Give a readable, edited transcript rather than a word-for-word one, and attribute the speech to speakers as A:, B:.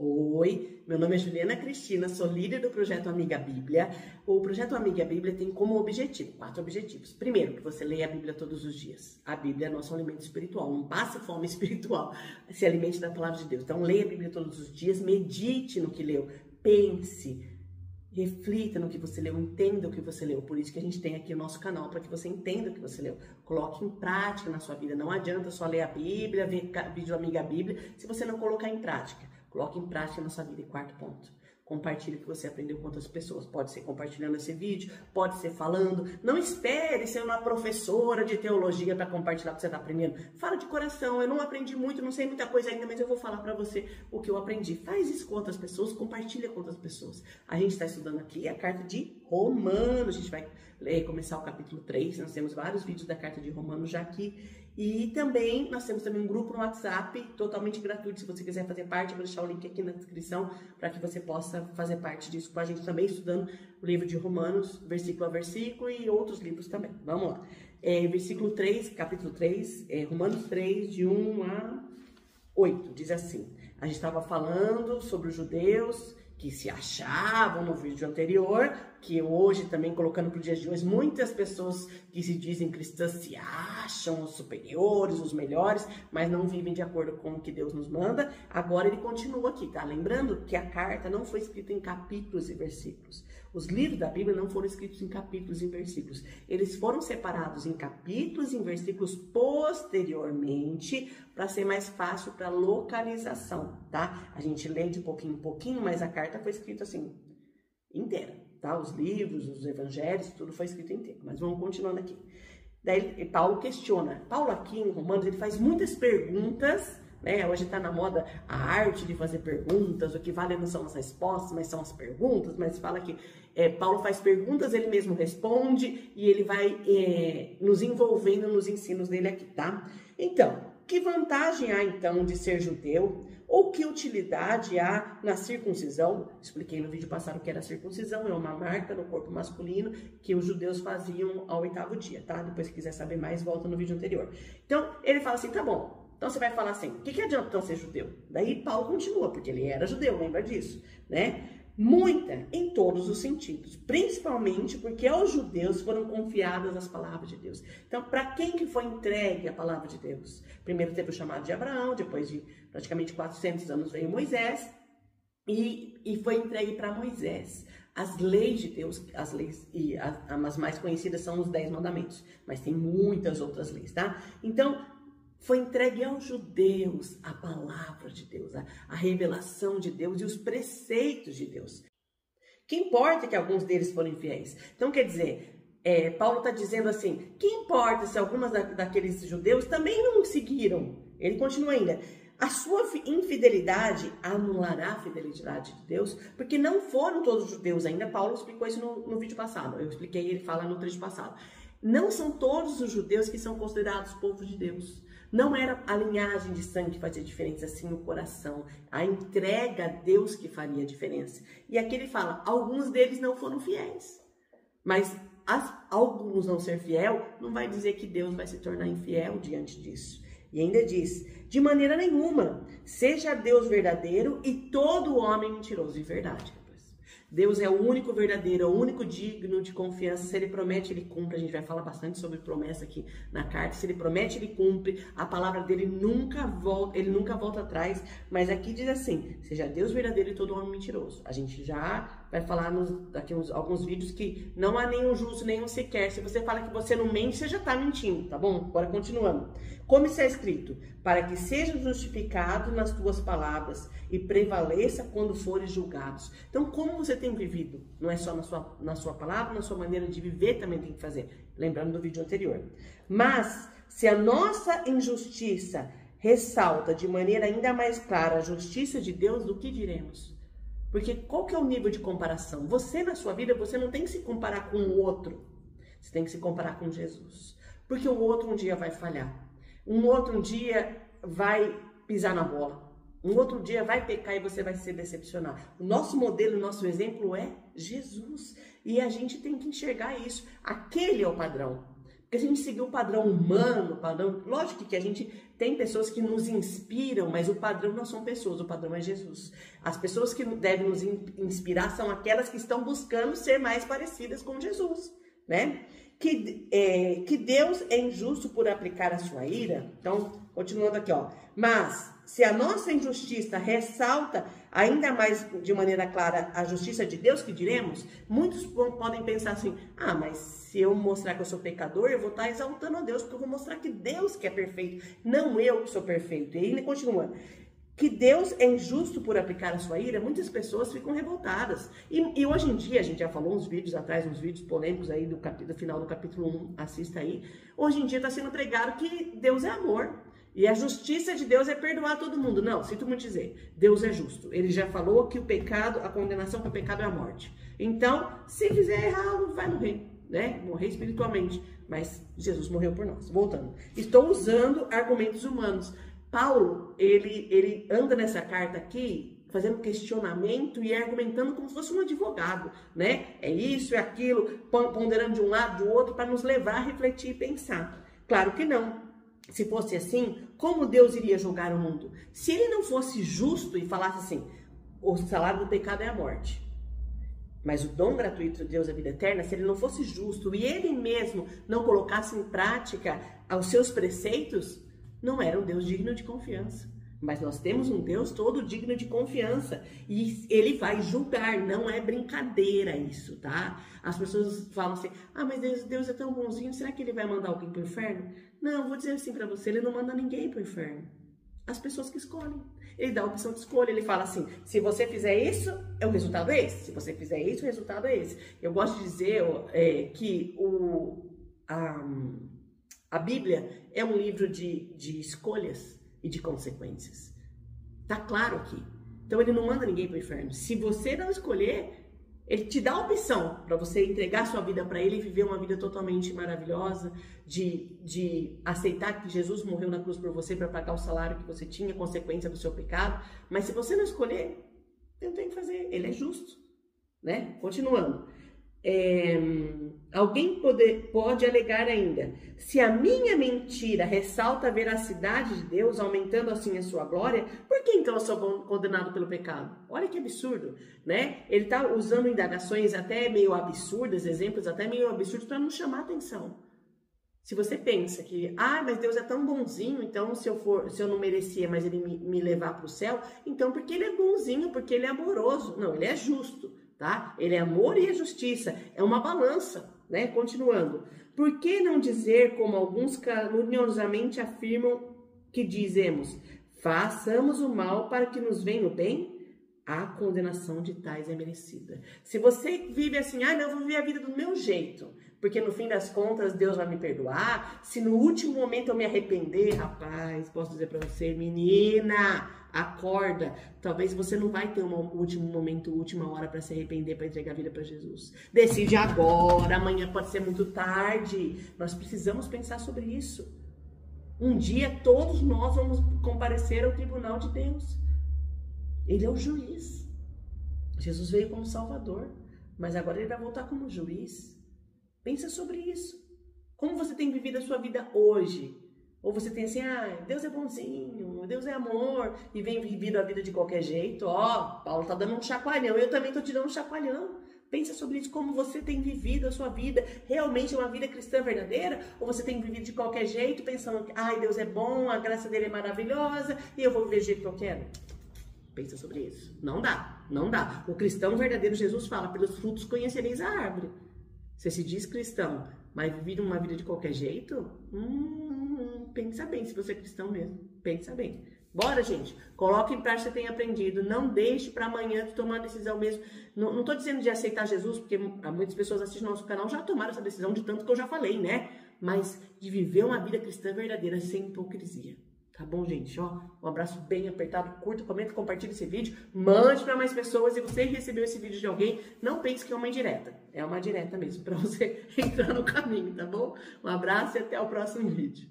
A: Oi, meu nome é Juliana Cristina, sou líder do Projeto Amiga Bíblia. O Projeto Amiga Bíblia tem como objetivo, 4 objetivos. Primeiro, que você leia a Bíblia todos os dias. A Bíblia é nosso alimento espiritual, não passe fome espiritual, se alimente da palavra de Deus. Então, leia a Bíblia todos os dias, medite no que leu, pense, reflita no que você leu, entenda o que você leu. Por isso que a gente tem aqui o nosso canal, para que você entenda o que você leu. Coloque em prática na sua vida. Não adianta só ler a Bíblia, ver vídeo Amiga Bíblia, se você não colocar em prática. Coloque em prática na sua vida. E 4º ponto, compartilhe o que você aprendeu com outras pessoas. Pode ser compartilhando esse vídeo, pode ser falando. Não espere ser uma professora de teologia para compartilhar o que você está aprendendo. Fala de coração. Eu não aprendi muito, não sei muita coisa ainda, mas eu vou falar para você o que eu aprendi. Faz isso com outras pessoas, compartilha com outras pessoas. A gente está estudando aqui a carta de Romanos. A gente vai começar o capítulo 3. Nós temos vários vídeos da carta de Romanos já aqui. E também, nós temos também um grupo no WhatsApp, totalmente gratuito, se você quiser fazer parte, eu vou deixar o link aqui na descrição, para que você possa fazer parte disso com a gente também, estudando o livro de Romanos, versículo a versículo, e outros livros também. Vamos lá. Versículo 3, capítulo 3, Romanos 3, de 1 a 8, diz assim: a gente estava falando sobre os judeus que se achavam no vídeo anterior, que hoje também colocando para o dia de hoje, muitas pessoas que se dizem cristãs se acham os superiores, os melhores, mas não vivem de acordo com o que Deus nos manda. Agora ele continua aqui, tá? Lembrando que a carta não foi escrita em capítulos e versículos. Os livros da Bíblia não foram escritos em capítulos e versículos. Eles foram separados em capítulos e em versículos posteriormente, para ser mais fácil para localização, tá? A gente lê de pouquinho em pouquinho, mas a carta foi escrita assim, inteira, tá? Os livros, os evangelhos, tudo foi escrito inteiro. Mas vamos continuando aqui. Daí Paulo questiona. Paulo aqui em Romanos, ele faz muitas perguntas, né? Hoje está na moda a arte de fazer perguntas, o que vale não são as respostas, mas são as perguntas. Mas fala que Paulo faz perguntas, ele mesmo responde, e ele vai nos envolvendo nos ensinos dele aqui, tá? Então, que vantagem há então de ser judeu? Ou que utilidade há na circuncisão? Expliquei no vídeo passado que era a circuncisão, é uma marca no corpo masculino que os judeus faziam ao 8º dia, tá? Depois, se quiser saber mais, volta no vídeo anterior. Então, ele fala assim, tá bom. Então, você vai falar assim, o que adianta então ser judeu? Daí, Paulo continua, porque ele era judeu, lembra disso, né? Muita, em todos os sentidos, principalmente porque aos judeus foram confiadas as palavras de Deus. Então, para quem que foi entregue a palavra de Deus? Primeiro teve o chamado de Abraão, depois de praticamente 400 anos veio Moisés, e foi entregue para Moisés. As leis de Deus, as leis, e as mais conhecidas são os 10 mandamentos, mas tem muitas outras leis, tá? Então, foi entregue aos judeus a palavra de Deus, a revelação de Deus e os preceitos de Deus. Que importa que alguns deles foram infiéis? Então, quer dizer, Paulo está dizendo assim, que importa se algumas daqueles judeus também não seguiram? Ele continua ainda, a sua infidelidade anulará a fidelidade de Deus, porque não foram todos os judeus ainda. Paulo explicou isso no vídeo passado, eu expliquei, ele fala no trecho passado. Não são todos os judeus que são considerados povo de Deus. Não era a linhagem de sangue que fazia diferença, assim o coração, a entrega a Deus que faria a diferença. E aqui ele fala, alguns deles não foram fiéis. Mas alguns não ser fiel, não vai dizer que Deus vai se tornar infiel diante disso. E ainda diz, de maneira nenhuma, seja Deus verdadeiro e todo homem mentiroso. E verdade. Deus é o único verdadeiro, é o único digno de confiança. Se ele promete, ele cumpre. A gente vai falar bastante sobre promessa aqui na carta. Se ele promete, ele cumpre. A palavra dele nunca volta atrás. Mas aqui diz assim, seja Deus verdadeiro e todo homem mentiroso. A gente já vai falar daqui alguns vídeos que não há nenhum justo, nenhum sequer. Se você fala que você não mente, você já está mentindo, tá bom? Agora continuando. Como está escrito, para que seja justificado nas tuas palavras e prevaleça quando fores julgados. Então, como você tem vivido? Não é só na sua palavra, na sua maneira de viver também tem que fazer. Lembrando do vídeo anterior. Mas, se a nossa injustiça ressalta de maneira ainda mais clara a justiça de Deus, do que diremos? Porque qual que é o nível de comparação? Você, na sua vida, você não tem que se comparar com o outro. Você tem que se comparar com Jesus. Porque o outro um dia vai falhar. Um outro dia vai pisar na bola. Um outro dia vai pecar e você vai se decepcionar. O nosso modelo, o nosso exemplo é Jesus. E a gente tem que enxergar isso. Aquele é o padrão. Porque se a gente seguir o padrão humano, lógico que a gente tem pessoas que nos inspiram, mas o padrão não são pessoas, o padrão é Jesus. As pessoas que devem nos inspirar são aquelas que estão buscando ser mais parecidas com Jesus, né? Que Deus é injusto por aplicar a sua ira. Então, continuando aqui, ó. Mas, se a nossa injustiça ressalta ainda mais de maneira clara a justiça de Deus, que diremos? Muitos podem pensar assim, mas se eu mostrar que eu sou pecador, eu vou estar exaltando a Deus, porque eu vou mostrar que Deus que é perfeito, não eu que sou perfeito. E ele continua, que Deus é injusto por aplicar a sua ira, muitas pessoas ficam revoltadas. E hoje em dia, a gente já falou uns vídeos atrás, uns vídeos polêmicos aí do final do capítulo 1, assista aí. Hoje em dia está sendo pregado que Deus é amor. E a justiça de Deus é perdoar todo mundo. Não, sinto muito dizer, Deus é justo. Ele já falou que o pecado, a condenação para o pecado é a morte. Então, se fizer errado, vai morrer, né? Morrer espiritualmente. Mas Jesus morreu por nós. Voltando. Estou usando argumentos humanos. Paulo, ele anda nessa carta aqui, fazendo questionamento e argumentando como se fosse um advogado, né? É isso, é aquilo, ponderando de um lado, do outro, para nos levar a refletir e pensar. Claro que não. Se fosse assim, como Deus iria julgar o mundo? Se ele não fosse justo e falasse assim, o salário do pecado é a morte, mas o dom gratuito de Deus é a vida eterna, se ele não fosse justo e ele mesmo não colocasse em prática os seus preceitos, não era um Deus digno de confiança. Mas nós temos um Deus todo digno de confiança e ele vai julgar, não é brincadeira isso, tá? As pessoas falam assim, mas Deus é tão bonzinho, será que ele vai mandar alguém pro inferno? Não, vou dizer assim pra você, ele não manda ninguém pro inferno. As pessoas que escolhem. Ele dá a opção de escolha, ele fala assim, se você fizer isso, o resultado é esse. Se você fizer isso, o resultado é esse. Eu gosto de dizer que a Bíblia é um livro de escolhas e de consequências. Tá claro aqui. Então ele não manda ninguém para o inferno. Se você não escolher, ele te dá a opção para você entregar sua vida para ele e viver uma vida totalmente maravilhosa, de aceitar que Jesus morreu na cruz por você para pagar o salário que você tinha, consequência do seu pecado. Mas se você não escolher, não tem o que fazer. Ele é justo, né? Continuando. Alguém pode alegar ainda, se a minha mentira ressalta a veracidade de Deus, aumentando assim a sua glória, por que então eu sou condenado pelo pecado? Olha que absurdo, né? Ele está usando indagações até meio absurdas, exemplos até meio absurdos para não chamar atenção. Se você pensa que, mas Deus é tão bonzinho, então se eu não merecia, mas ele me levar para o céu, então porque ele é bonzinho, porque ele é amoroso. Não, ele é justo. Tá? Ele é amor e é justiça, é uma balança, né? Continuando. Por que não dizer, como alguns caluniosamente afirmam que dizemos, façamos o mal para que nos venha o bem? A condenação de tais é merecida. Se você vive assim, não, eu vou viver a vida do meu jeito, porque no fim das contas Deus vai me perdoar, se no último momento eu me arrepender, rapaz, posso dizer pra você, menina, acorda, talvez você não vai ter um último momento, última hora para se arrepender, para entregar a vida para Jesus. Decide agora, amanhã pode ser muito tarde. Nós precisamos pensar sobre isso. Um dia todos nós vamos comparecer ao tribunal de Deus. Ele é o juiz. Jesus veio como Salvador, mas agora ele vai voltar como juiz. Pensa sobre isso. Como você tem vivido a sua vida hoje? Ou você tem assim, Deus é bonzinho, Deus é amor, e vem vivido a vida de qualquer jeito. Paulo tá dando um chacoalhão, eu também tô te dando um chacoalhão. Pensa sobre isso, como você tem vivido a sua vida. Realmente é uma vida cristã verdadeira? Ou você tem vivido de qualquer jeito, pensando que, Deus é bom, a graça dele é maravilhosa, e eu vou viver do jeito que eu quero? Pensa sobre isso. Não dá, não dá. O cristão verdadeiro, Jesus fala, pelos frutos conhecereis a árvore. Você se diz cristão, mas vive uma vida de qualquer jeito? Pensa bem se você é cristão mesmo. Pensa bem. Bora, gente. Coloque em prática o que você tem aprendido. Não deixe para amanhã de tomar a decisão mesmo. Não estou dizendo de aceitar Jesus, porque muitas pessoas assistem nosso canal já tomaram essa decisão de tanto que eu já falei, né? Mas de viver uma vida cristã verdadeira sem hipocrisia. Tá bom, gente? Um abraço bem apertado, curta, comenta, compartilha esse vídeo, mande para mais pessoas. E você recebeu esse vídeo de alguém, não pense que é uma indireta. É uma direta mesmo, para você entrar no caminho, tá bom? Um abraço e até o próximo vídeo.